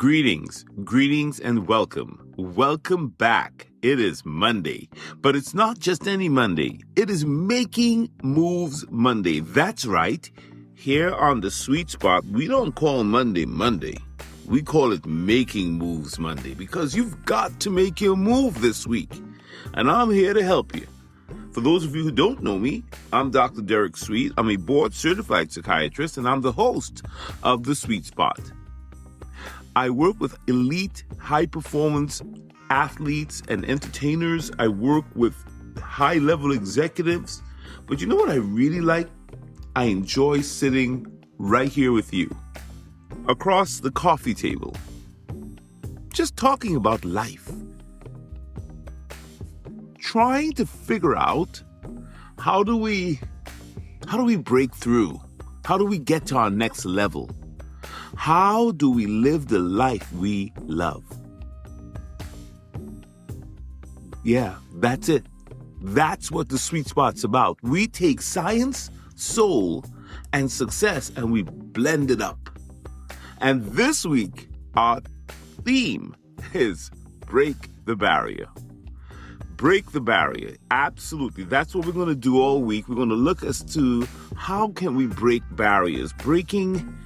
Greetings and welcome. Welcome back. It is Monday, but it's not just any Monday. It is Making Moves Monday. That's right. Here on the Sweet Spot, we don't call Monday Monday. We call it Making Moves Monday because you've got to make your move this week. And I'm here to help you. For those of you who don't know me, I'm Dr. Derek Sweet. I'm a board-certified psychiatrist, and I'm the host of The Sweet Spot. I work with elite, high-performance athletes and entertainers. I work with high-level executives. But you know what I really like? I enjoy sitting right here with you, across the coffee table, just talking about life. Trying to figure out how do we break through? How do we get to our next level? How do we live the life we love? Yeah, that's it. That's what the Sweet Spot's about. We take science, soul, and success and we blend it up. And this week, our theme is Break the Barrier. Break the barrier. Absolutely. That's what we're going to do all week. We're going to look as to how can we break barriers. Breaking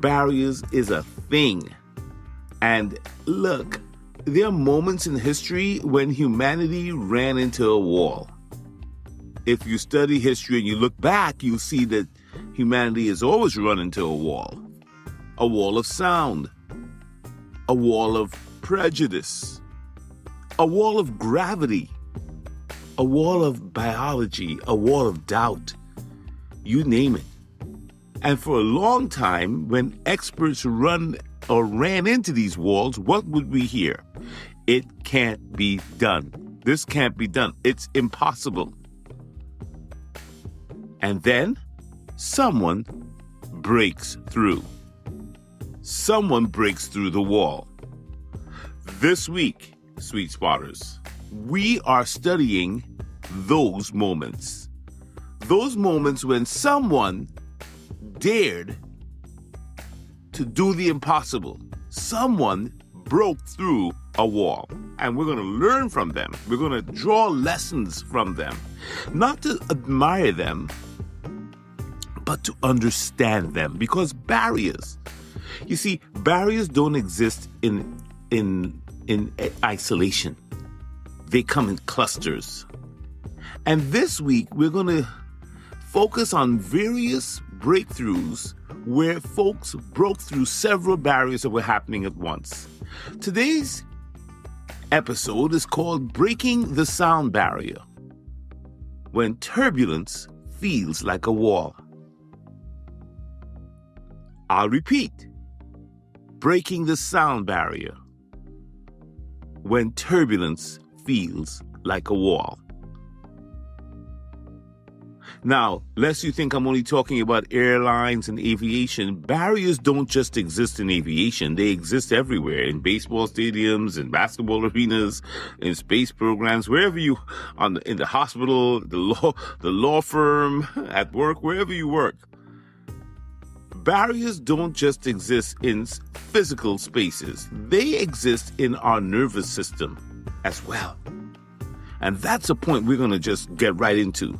barriers is a thing. And look, there are moments in history when humanity ran into a wall. If you study history and you look back, you'll see that humanity has always run into a wall. A wall of sound. A wall of prejudice. A wall of gravity. A wall of biology, a wall of doubt, you name it. And for a long time, when experts ran into these walls, what would we hear? It can't be done. This can't be done. It's impossible. And then someone breaks through. Someone breaks through the wall. This week, Sweet Spotters, we are studying those moments. Those moments when someone dared to do the impossible. Someone broke through a wall. And we're going to learn from them. We're going to draw lessons from them. Not to admire them, but to understand them. Because barriers, you see, barriers don't exist in isolation. They come in clusters. And this week, we're going to focus on various breakthroughs where folks broke through several barriers that were happening at once. Today's episode is called Breaking the Sound Barrier, when turbulence feels like a wall. I'll repeat. Breaking the sound barrier, when turbulence feels like a wall. Now, lest you think I'm only talking about airlines and aviation, barriers don't just exist in aviation. They exist everywhere, in baseball stadiums, in basketball arenas, in space programs, wherever you, in the hospital, the law firm, at work, wherever you work. Barriers don't just exist in physical spaces. They exist in our nervous system as well. And that's a point we're going to just get right into.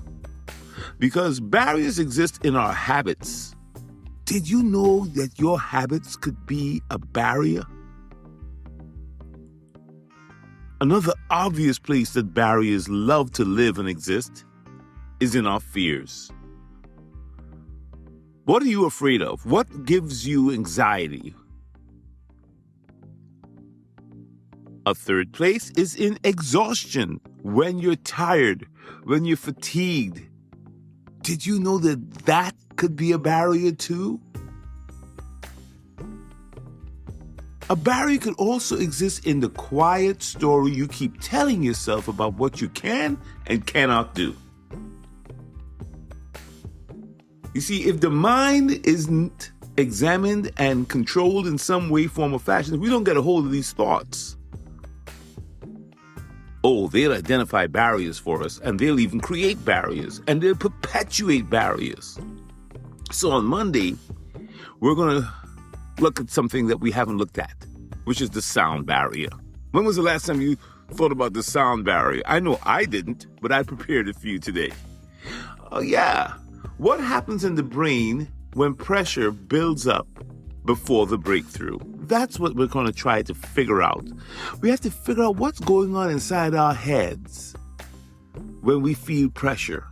Because barriers exist in our habits. Did you know that your habits could be a barrier? Another obvious place that barriers love to live and exist is in our fears. What are you afraid of? What gives you anxiety? A third place is in exhaustion. When you're tired, when you're fatigued. Did you know that could be a barrier too? A barrier could also exist in the quiet story you keep telling yourself about what you can and cannot do. You see, if the mind isn't examined and controlled in some way, form, or fashion, if we don't get a hold of these thoughts, they'll identify barriers for us, and they'll even create barriers, and they'll perpetuate barriers. So on Monday, we're going to look at something that we haven't looked at. which is the sound barrier. When was the last time you thought about the sound barrier? I know I didn't, but I prepared it for you today. Oh yeah. What happens in the brain when pressure builds up before the breakthrough? That's what we're going to try to figure out. We have to figure out what's going on inside our heads when we feel pressure.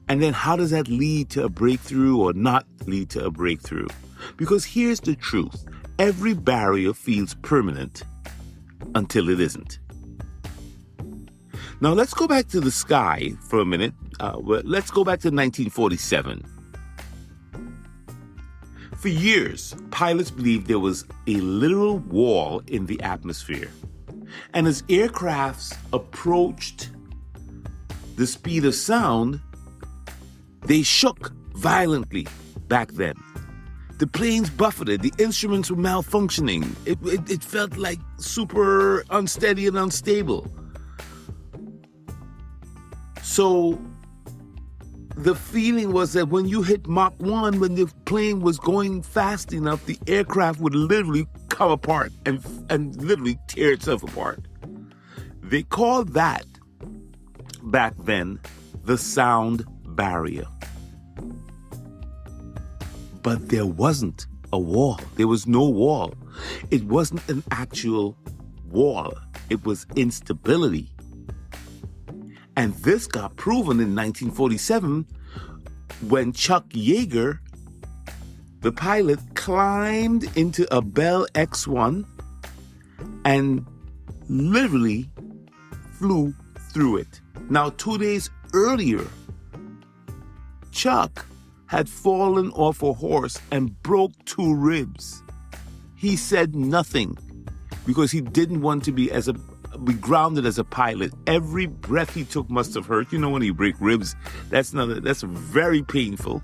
And then how does that lead to a breakthrough or not lead to a breakthrough? Because here's the truth. Every barrier feels permanent until it isn't. Now let's go back to the sky for a minute. Let's go back to 1947. For years, pilots believed there was a literal wall in the atmosphere. And as aircrafts approached the speed of sound, they shook violently back then. The planes buffeted, the instruments were malfunctioning. It felt like super unsteady and unstable. So the feeling was that when you hit Mach 1, when the plane was going fast enough, the aircraft would literally come apart and literally tear itself apart. They called that, back then, the sound barrier. But there wasn't a wall. There was no wall. It wasn't an actual wall. It was instability. And this got proven in 1947 when Chuck Yeager, the pilot, climbed into a Bell X-1 and literally flew through it. Now, 2 days earlier, Chuck had fallen off a horse and broke 2 ribs. He said nothing because he didn't want to be grounded as a pilot. Every breath he took must have hurt. You know, when you break ribs, that's very painful.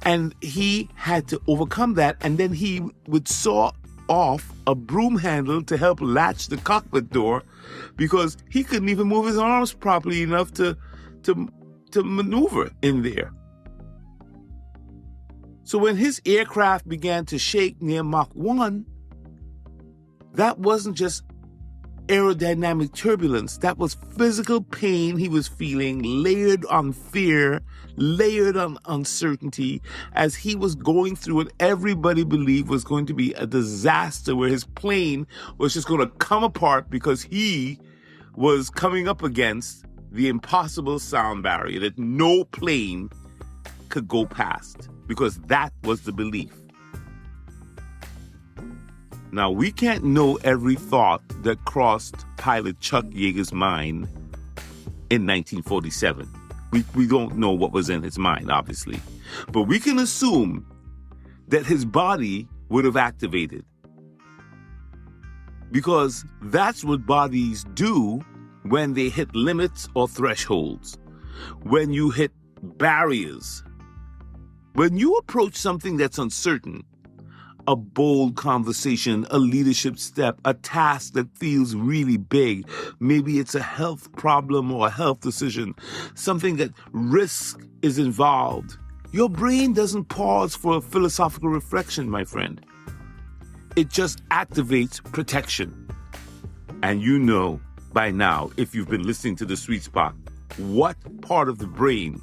And he had to overcome that, and then he would saw off a broom handle to help latch the cockpit door because he couldn't even move his arms properly enough to maneuver in there. So when his aircraft began to shake near Mach 1, that wasn't just aerodynamic turbulence. That was physical pain he was feeling, layered on fear, layered on uncertainty, as he was going through what everybody believed was going to be a disaster, where his plane was just going to come apart because he was coming up against the impossible sound barrier that no plane could go past, because that was the belief. Now, we can't know every thought that crossed pilot Chuck Yeager's mind in 1947. We don't know what was in his mind, obviously. But we can assume that his body would have activated, because that's what bodies do when they hit limits or thresholds, when you hit barriers. When you approach something that's uncertain, a bold conversation, a leadership step, a task that feels really big, maybe it's a health problem or a health decision, something that risk is involved, your brain doesn't pause for a philosophical reflection, my friend. It just activates protection. And you know by now, if you've been listening to The Sweet Spot, what part of the brain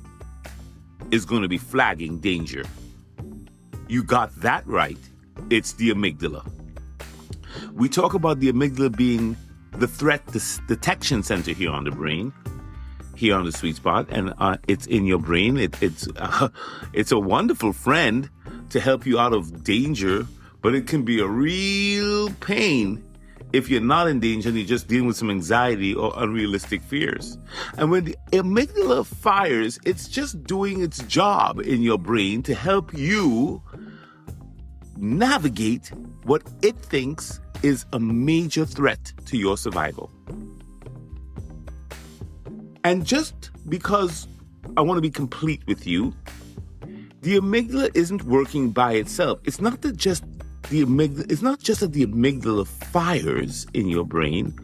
is going to be flagging danger. You got that right. It's the amygdala. We talk about the amygdala being the threat detection center here on the brain, here on The Sweet Spot, and it's in your brain. It's a wonderful friend to help you out of danger, but it can be a real pain if you're not in danger and you're just dealing with some anxiety or unrealistic fears. And when the amygdala fires, it's just doing its job in your brain to help you navigate what it thinks is a major threat to your survival. And just because I want to be complete with you, the amygdala isn't working by itself. It's not that just the amygdala fires in your brain.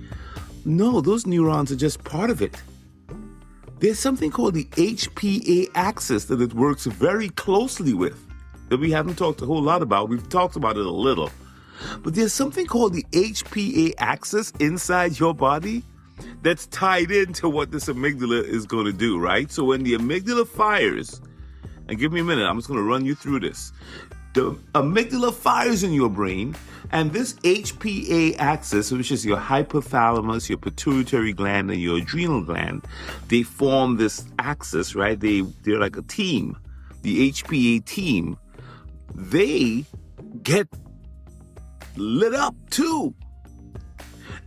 No, those neurons are just part of it. There's something called the HPA axis that it works very closely with. that we haven't talked a whole lot about. We've talked about it a little. But there's something called the HPA axis inside your body that's tied into what this amygdala is going to do, right? So when the amygdala fires, and give me a minute, I'm just going to run you through this. The amygdala fires in your brain, and this HPA axis, which is your hypothalamus, your pituitary gland, and your adrenal gland, they form this axis, right? They're like a team. The HPA team, they get lit up too.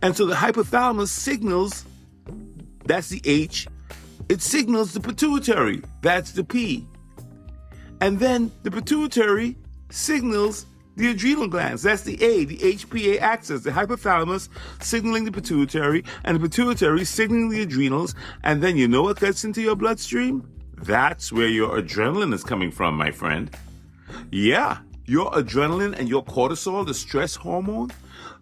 And so the hypothalamus signals, that's the H, it signals the pituitary, that's the P. And then the pituitary signals the adrenal glands, that's the A, the HPA axis, the hypothalamus signaling the pituitary, and the pituitary signaling the adrenals. And then you know what gets into your bloodstream? That's where your adrenaline is coming from, my friend. Yeah, your adrenaline and your cortisol, the stress hormone,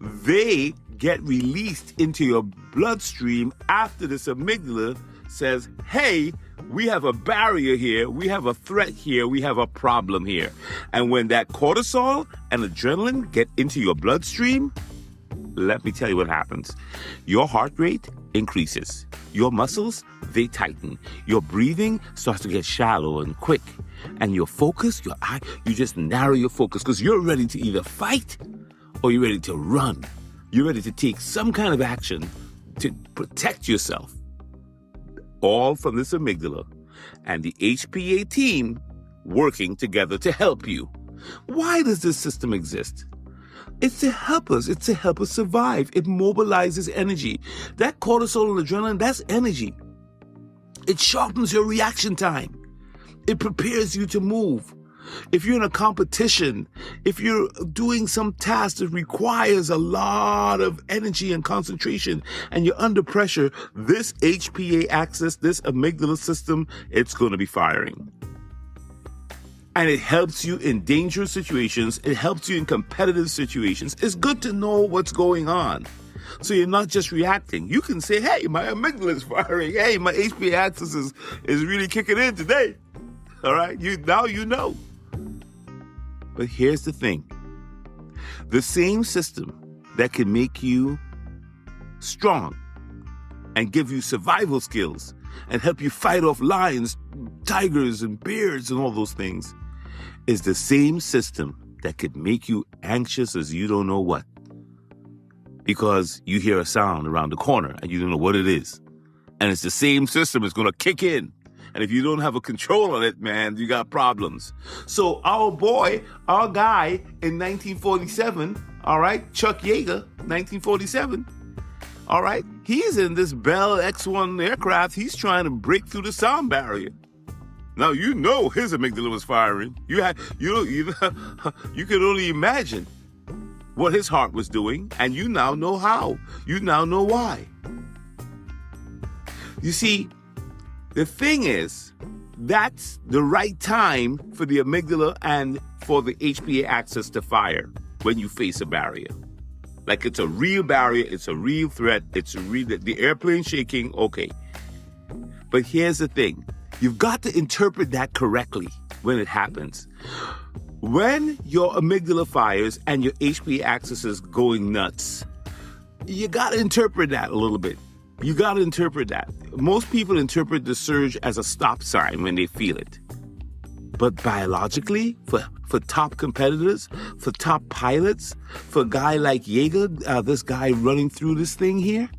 they get released into your bloodstream after this amygdala says, hey, we have a barrier here, we have a threat here, we have a problem here. And when that cortisol and adrenaline get into your bloodstream, let me tell you what happens. Your heart rate increases. Your muscles, they tighten. Your breathing starts to get shallow and quick. And your focus, your eye, you just narrow your focus because you're ready to either fight or you're ready to run. You're ready to take some kind of action to protect yourself. All from this amygdala and the HPA team working together to help you. Why does this system exist? It's to help us. It's to help us survive. It mobilizes energy. That cortisol and adrenaline, that's energy. It sharpens your reaction time. It prepares you to move. If you're in a competition, if you're doing some task that requires a lot of energy and concentration and you're under pressure, this HPA axis, this amygdala system, it's going to be firing. And it helps you in dangerous situations. It helps you in competitive situations. It's good to know what's going on. So you're not just reacting. You can say, hey, my amygdala is firing. Hey, my HPA axis is really kicking in today. All right? Now you know. But here's the thing. The same system that can make you strong and give you survival skills and help you fight off lions, tigers, and bears and all those things is the same system that could make you anxious as you don't know what. Because you hear a sound around the corner and you don't know what it is. And it's the same system that's going to kick in. And if you don't have a control on it, man, you got problems. So our guy in 1947, all right, Chuck Yeager, 1947, all right, he's in this Bell X-1 aircraft. He's trying to break through the sound barrier. Now, you know his amygdala was firing. You could only imagine what his heart was doing, and you now know how. You now know why. You see, the thing is, that's the right time for the amygdala and for the HPA axis to fire when you face a barrier. Like it's a real barrier, it's a real threat, the airplane shaking, okay. But here's the thing. You've got to interpret that correctly when it happens. When your amygdala fires and your HPA axis is going nuts, you got to interpret that a little bit. You got to interpret that. Most people interpret the surge as a stop sign when they feel it. But biologically, for top competitors, for top pilots, for a guy like Yeager, this guy running through this thing here,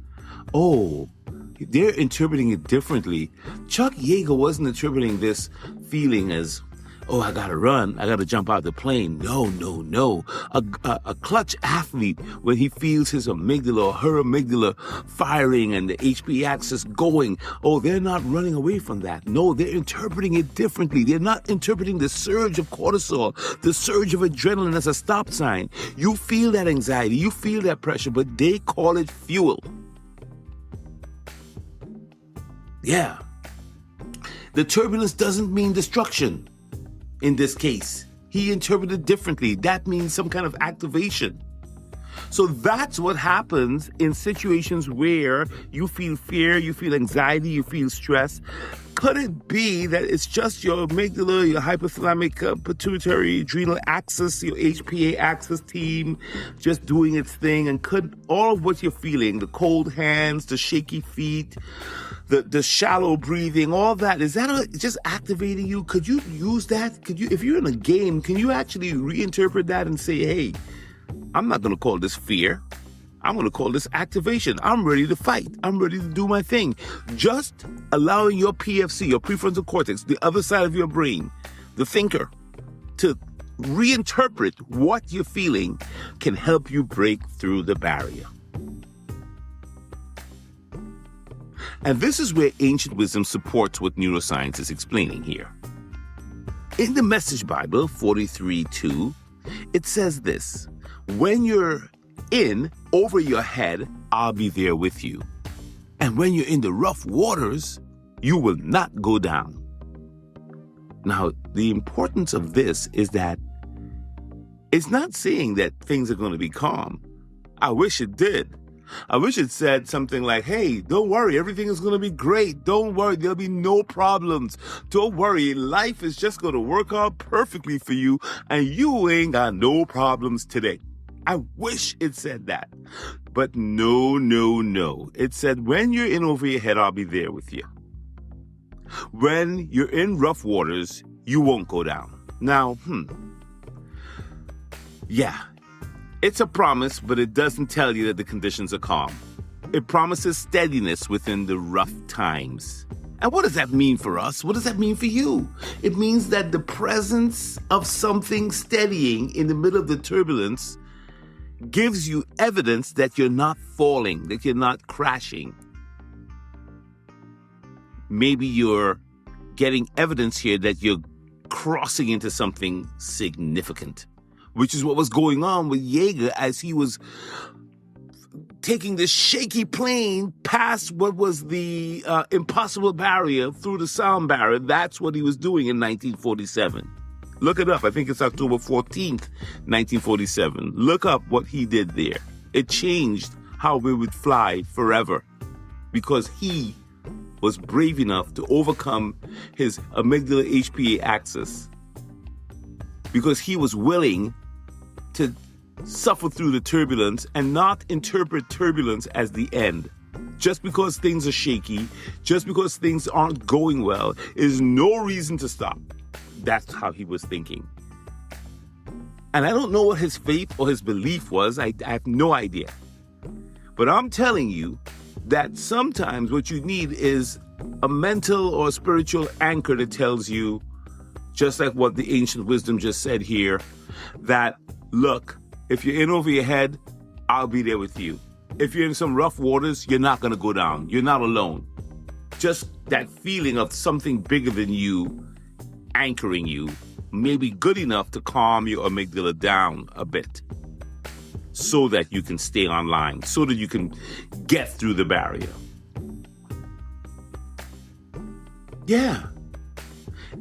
they're interpreting it differently. Chuck Yeager wasn't interpreting this feeling as, I gotta run, I gotta jump out the plane. No. A clutch athlete, when he feels his amygdala or her amygdala firing and the HPA axis going, they're not running away from that. No, they're interpreting it differently. They're not interpreting the surge of cortisol, the surge of adrenaline as a stop sign. You feel that anxiety, you feel that pressure, but they call it fuel. Yeah. The turbulence doesn't mean destruction. In this case, he interpreted differently. That means some kind of activation. So that's what happens in situations where you feel fear, you feel anxiety, you feel stress. Could it be that it's just your amygdala, your hypothalamic pituitary adrenal axis, your HPA axis team just doing its thing? And could all of what you're feeling, the cold hands, the shaky feet, the shallow breathing, all that, is that just activating you? Could you use that? Could you, if you're in a game, can you actually reinterpret that and say, hey, I'm not going to call this fear. I'm going to call this activation. I'm ready to fight. I'm ready to do my thing. Just allowing your PFC, your prefrontal cortex, the other side of your brain, the thinker, to reinterpret what you're feeling can help you break through the barrier. And this is where ancient wisdom supports what neuroscience is explaining here. In the Message Bible 43:2, it says this: when you're in over your head, I'll be there with you. And when you're in the rough waters, you will not go down. Now, the importance of this is that it's not saying that things are going to be calm. I wish it did. I wish it said something like, hey, don't worry, everything is going to be great. Don't worry, there'll be no problems. Don't worry, life is just going to work out perfectly for you, and you ain't got no problems today. I wish it said that. But no. It said, when you're in over your head, I'll be there with you. When you're in rough waters, you won't go down. Now, yeah, it's a promise, but it doesn't tell you that the conditions are calm. It promises steadiness within the rough times. And what does that mean for us? What does that mean for you? It means that the presence of something steadying in the middle of the turbulence gives you evidence that you're not falling, that you're not crashing. Maybe you're getting evidence here that you're crossing into something significant, which is what was going on with Yeager as he was taking this shaky plane past what was the impossible barrier through the sound barrier. That's what he was doing in 1947. Look it up. I think it's October 14th, 1947. Look up what he did there. It changed how we would fly forever because he was brave enough to overcome his amygdala HPA axis, because he was willing to suffer through the turbulence and not interpret turbulence as the end. Just because things are shaky, just because things aren't going well, is no reason to stop. That's how he was thinking. And I don't know what his faith or his belief was. I have no idea. But I'm telling you that sometimes what you need is a mental or spiritual anchor that tells you, just like what the ancient wisdom just said here, that, look, if you're in over your head, I'll be there with you. If you're in some rough waters, you're not going to go down. You're not alone. Just that feeling of something bigger than you anchoring you may be good enough to calm your amygdala down a bit so that you can stay online, so that you can get through the barrier. Yeah.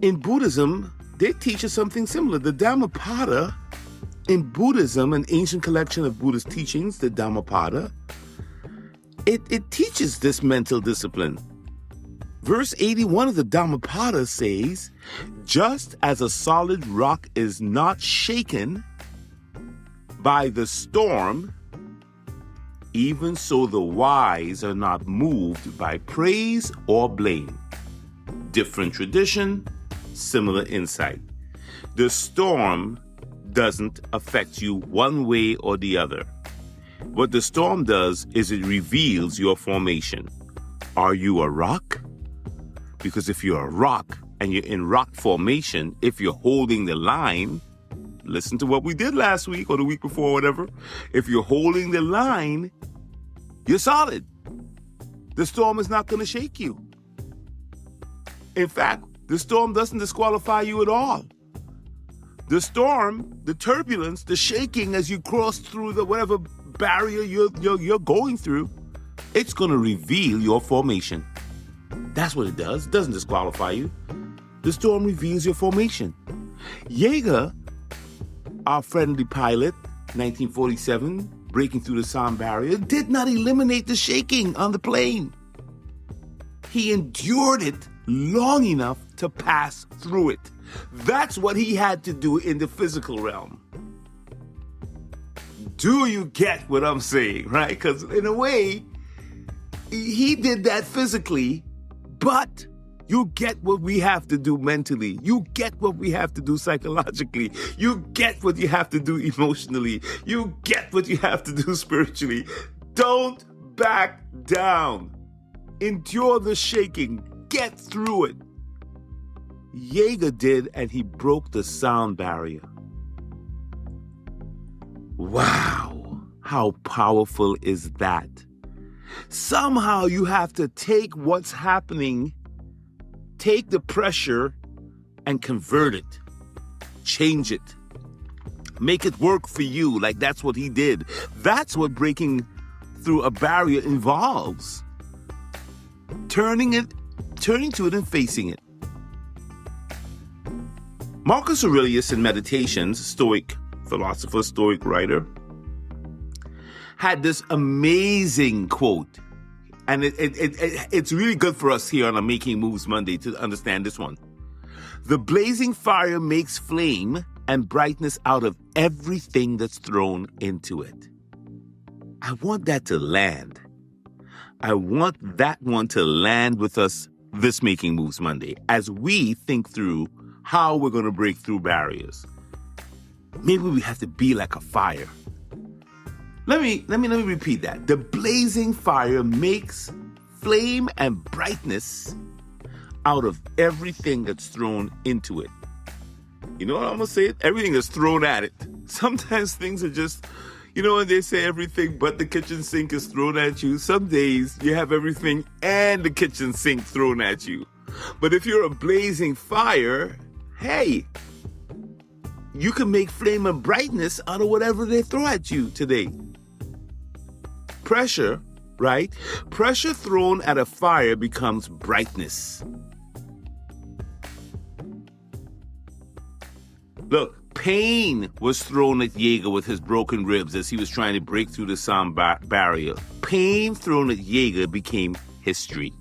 In Buddhism, they teach us something similar. The Dhammapada in Buddhism, an ancient collection of Buddhist teachings, the Dhammapada, it teaches this mental discipline. Verse 81 of the Dhammapada says, just as a solid rock is not shaken by the storm, even so the wise are not moved by praise or blame. Different tradition, similar insight. The storm doesn't affect you one way or the other. What the storm does is it reveals your formation. Are you a rock? Because if you're a rock and you're in rock formation, if you're holding the line, listen to what we did last week or the week before, whatever. If you're holding the line, you're solid. The storm is not going to shake you. In fact, the storm doesn't disqualify you at all. The storm, the turbulence, the shaking as you cross through the whatever barrier you're going through, it's going to reveal your formation. That's what it does. It doesn't disqualify you. The storm reveals your formation. Yeager, our friendly pilot, 1947, breaking through the sound barrier did not eliminate the shaking on the plane. He endured it long enough to pass through it. That's what he had to do in the physical realm. Do you get what I'm saying, right? Because in a way, he did that physically, but you get what we have to do mentally. You get what we have to do psychologically. You get what you have to do emotionally. You get what you have to do spiritually. Don't back down. Endure the shaking. Get through it. Yeager did, and he broke the sound barrier. Wow, how powerful is that? Somehow you have to take what's happening, take the pressure, and convert it. Change it. Make it work for you, like that's what he did. That's what breaking through a barrier involves. Turning to it and facing it. Marcus Aurelius in Meditations, Stoic philosopher, Stoic writer, had this amazing quote. And it's really good for us here on a Making Moves Monday to understand this one. The blazing fire makes flame and brightness out of everything that's thrown into it. I want that to land. I want that one to land with us this Making Moves Monday as we think through how we're going to break through barriers. Maybe we have to be like a fire. Let me repeat that. The blazing fire makes flame and brightness out of everything that's thrown into it. You know what I'm going to say? Everything is thrown at it. Sometimes things are just, when they say everything but the kitchen sink is thrown at you, some days you have everything and the kitchen sink thrown at you. But if you're a blazing fire, hey, you can make flame and brightness out of whatever they throw at you today. Pressure, right? Pressure thrown at a fire becomes brightness. Look, pain was thrown at Yeager with his broken ribs as he was trying to break through the sound barrier. Pain thrown at Yeager became history.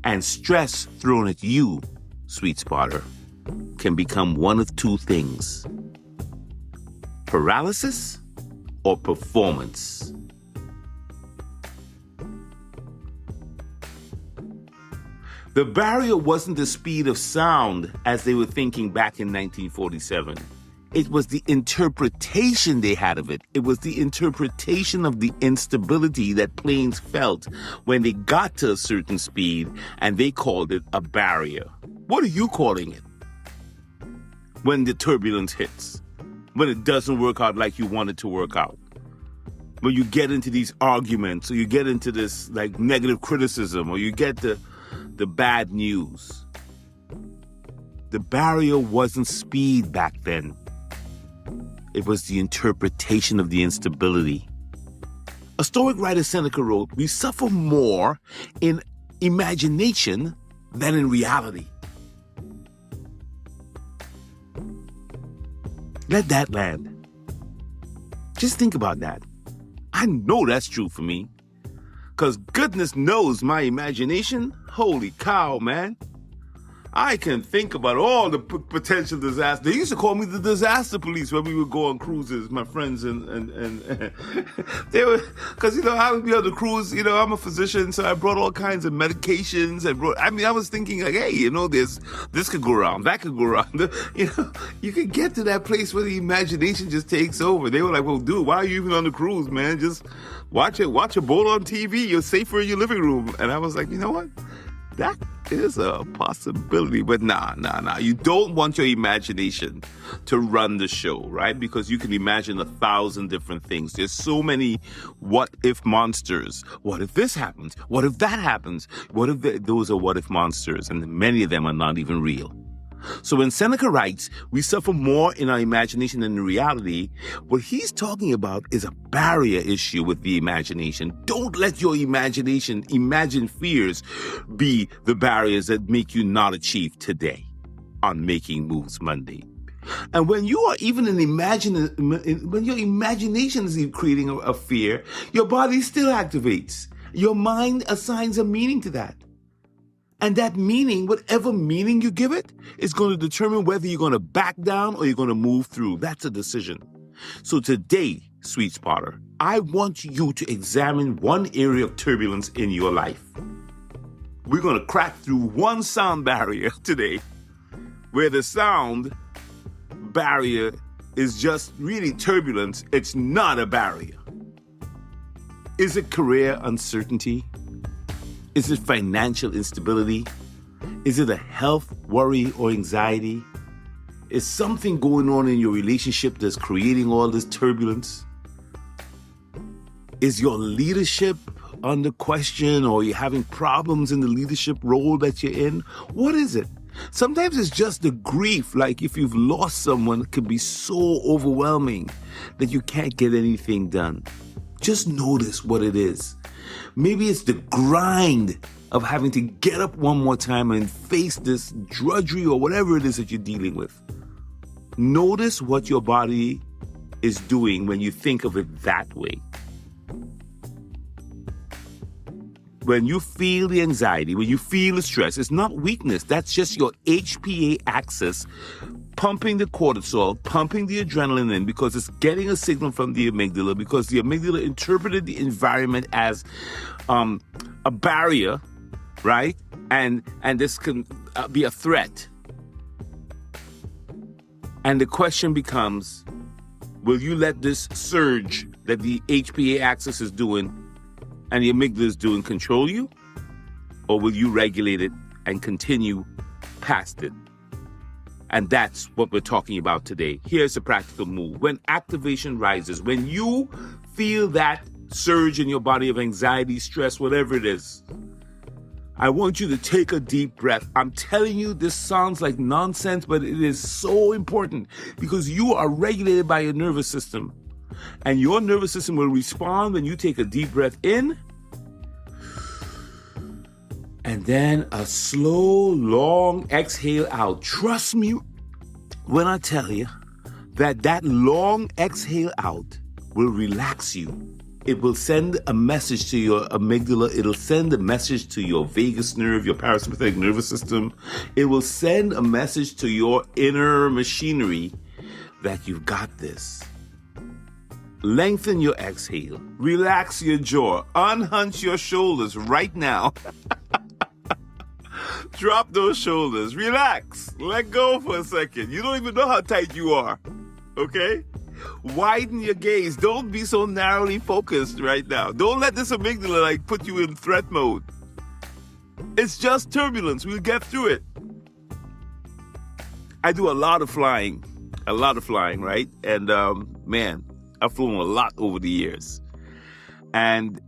And stress thrown at you, sweet spotter, can become one of two things: paralysis or performance. The barrier wasn't the speed of sound as they were thinking back in 1947. It was the interpretation they had of it. It was the interpretation of the instability that planes felt when they got to a certain speed, and they called it a barrier. What are you calling it? When the turbulence hits, when it doesn't work out like you want it to work out, when you get into these arguments, or you get into this like negative criticism, or you get the bad news. The barrier wasn't speed back then. It was the interpretation of the instability. A Stoic writer, Seneca, wrote, "We suffer more in imagination than in reality." Let that land. Just think about that. I know that's true for me. Because goodness knows my imagination, holy cow, man. I can think about all the potential disasters. They used to call me the disaster police when we would go on cruises, my friends, and they were, because, I would be on the cruise, I'm a physician, so I brought all kinds of medications. I was thinking like, hey, this could go around, that could go around. You could get to that place where the imagination just takes over. They were like, well, dude, why are you even on the cruise, man? Just watch a boat on TV. You're safer in your living room. And I was like, you know what? That is a possibility, but nah. You don't want your imagination to run the show, right? Because you can imagine 1,000 different things. There's so many what-if monsters. What if this happens? What if that happens? Those are what-if monsters, and many of them are not even real. So when Seneca writes, we suffer more in our imagination than in reality, what he's talking about is a barrier issue with the imagination. Don't let your imagined fears be the barriers that make you not achieve today on Making Moves Monday. And when you are even when your imagination is creating a fear, your body still activates. Your mind assigns a meaning to that. And that meaning, whatever meaning you give it, is going to determine whether you're going to back down or you're going to move through. That's a decision. So today, sweet spotter, I want you to examine one area of turbulence in your life. We're going to crack through one sound barrier today, where the sound barrier is just really turbulence. It's not a barrier. Is it career uncertainty? Is it financial instability? Is it a health worry or anxiety? Is something going on in your relationship that's creating all this turbulence? Is your leadership under question, or you're having problems in the leadership role that you're in? What is it? Sometimes it's just the grief, like if you've lost someone, it can be so overwhelming that you can't get anything done. Just notice what it is. Maybe it's the grind of having to get up one more time and face this drudgery or whatever it is that you're dealing with. Notice what your body is doing when you think of it that way. When you feel the anxiety, when you feel the stress, it's not weakness. That's just your HPA axis pumping the cortisol, pumping the adrenaline in, because it's getting a signal from the amygdala, because the amygdala interpreted the environment as a barrier, right? And this can be a threat. And the question becomes, will you let this surge that the HPA axis is doing and the amygdala is doing control you? Or will you regulate it and continue past it? And that's what we're talking about today. Here's a practical move. When activation rises, when you feel that surge in your body of anxiety, stress, whatever it is, I want you to take a deep breath. I'm telling you, this sounds like nonsense, but it is so important, because you are regulated by your nervous system. And your nervous system will respond when you take a deep breath in, and then a slow, long exhale out. Trust me when I tell you that long exhale out will relax you. It will send a message to your amygdala. It'll send a message to your vagus nerve, your parasympathetic nervous system. It will send a message to your inner machinery that you've got this. Lengthen your exhale. Relax your jaw. Unhunch your shoulders right now. Drop those shoulders. Relax. Let go for a second. You don't even know how tight you are. Okay? Widen your gaze. Don't be so narrowly focused right now. Don't let this amygdala put you in threat mode. It's just turbulence. We'll get through it. I do a lot of flying, right? And man, I've flown a lot over the years. And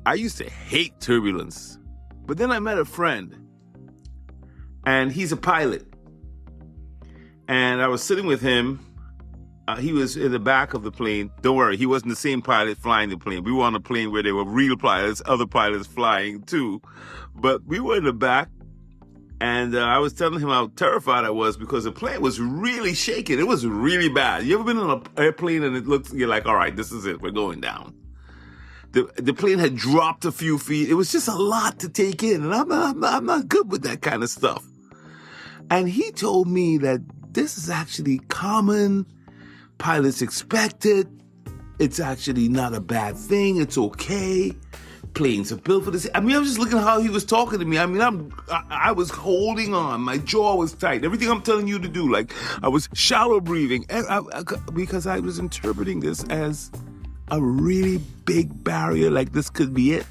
I used to hate turbulence. But then I met a friend, and he's a pilot. And I was sitting with him. He was in the back of the plane. Don't worry, he wasn't the same pilot flying the plane. We were on a plane where there were real pilots, other pilots flying too. But we were in the back, and I was telling him how terrified I was, because the plane was really shaking. It was really bad. You ever been on an airplane and you're like, all right, this is it. We're going down. The plane had dropped a few feet. It was just a lot to take in, and I'm not good with that kind of stuff. And he told me that this is actually common. Pilots expect it. It's actually not a bad thing. It's okay. Planes are built for this. I mean, I was just looking at how he was talking to me. I mean, I was holding on. My jaw was tight. Everything I'm telling you to do, I was shallow breathing, because I was interpreting this as a really big barrier, like this could be it.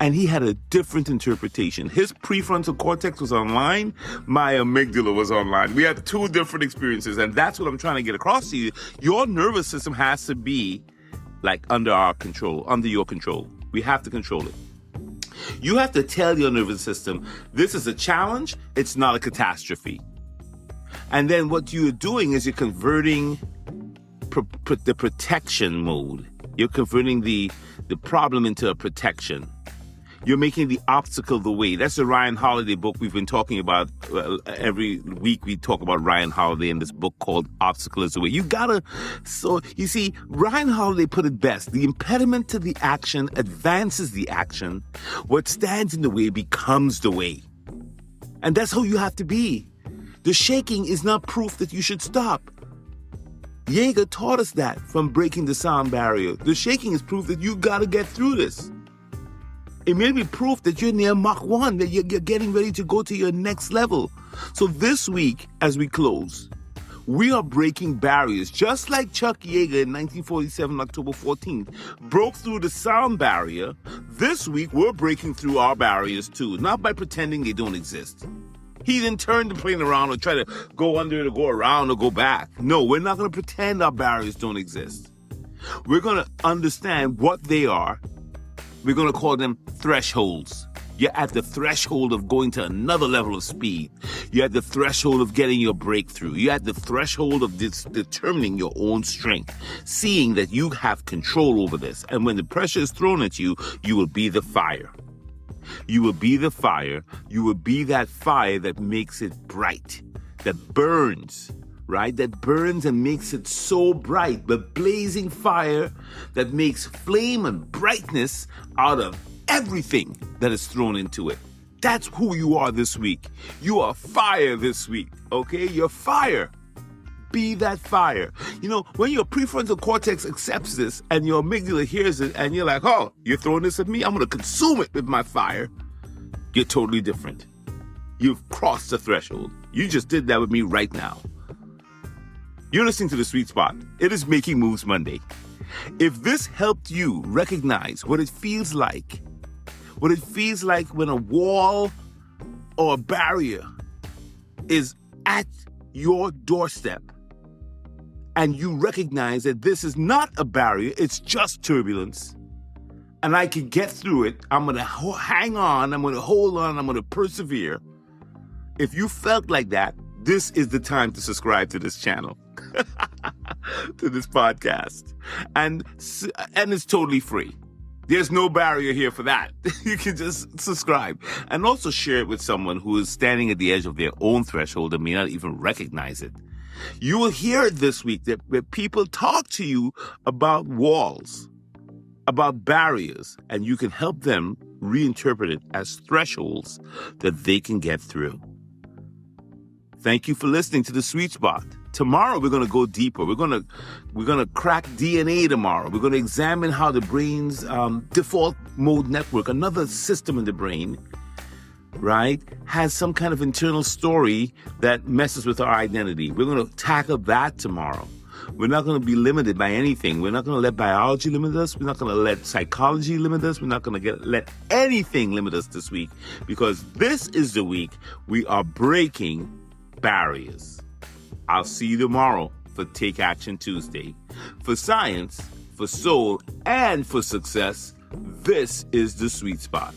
And he had a different interpretation. His prefrontal cortex was online. My amygdala was online. We had two different experiences, and that's what I'm trying to get across to you. Your nervous system has to be under our control, under your control. We have to control it. You have to tell your nervous system, this is a challenge, it's not a catastrophe. And then what you're doing is you're converting the protection mode. You're converting the problem into a protection. You're making the obstacle the way. That's the Ryan Holiday book we've been talking about. Every week we talk about Ryan Holiday in this book called Obstacle is the Way. So you see, Ryan Holiday put it best. The impediment to the action advances the action. What stands in the way becomes the way. And that's how you have to be. The shaking is not proof that you should stop. Yeager taught us that from breaking the sound barrier. The shaking is proof that you got to get through this. It may be proof that you're near Mach 1, that you're getting ready to go to your next level. So this week, as we close, we are breaking barriers, just like Chuck Yeager in 1947, October 14th, broke through the sound barrier. This week, we're breaking through our barriers too, not by pretending they don't exist. He didn't turn the plane around or try to go under it or go around or go back. No, we're not going to pretend our barriers don't exist. We're going to understand what they are. We're going to call them thresholds. You're at the threshold of going to another level of speed. You're at the threshold of getting your breakthrough. You're at the threshold of determining your own strength, seeing that you have control over this. And when the pressure is thrown at you, you will be the fire. You will be the fire. You will be that fire that makes it bright, that burns, right? That burns and makes it so bright. The blazing fire that makes flame and brightness out of everything that is thrown into it. That's who you are this week. You are fire this week, okay? You're fire. Be that fire. You know, when your prefrontal cortex accepts this and your amygdala hears it and you're like, oh, you're throwing this at me? I'm going to consume it with my fire. You're totally different. You've crossed the threshold. You just did that with me right now. You're listening to The Sweet Spot. It is Making Moves Monday. If this helped you recognize what it feels like when a wall or a barrier is at your doorstep, and you recognize that this is not a barrier, it's just turbulence, and I can get through it, I'm going to hang on, I'm going to hold on, I'm going to persevere. If you felt like that, this is the time to subscribe to this channel, to this podcast. And it's totally free. There's no barrier here for that. You can just subscribe and also share it with someone who is standing at the edge of their own threshold and may not even recognize it. You will hear it this week that people talk to you about walls, about barriers, and you can help them reinterpret it as thresholds that they can get through. Thank you for listening to The Sweet Spot. Tomorrow we're going to go deeper. We're going to crack DNA tomorrow. We're going to examine how the brain's default mode network, another system in the brain, right, has some kind of internal story that messes with our identity. We're going to tackle that tomorrow. We're not going to be limited by anything. We're not going to let biology limit us. We're not going to let psychology limit us. We're not going to let anything limit us this week, because this is the week we are breaking barriers. I'll see you tomorrow for Take Action Tuesday. For science, for soul, and for success, this is The Sweet Spot.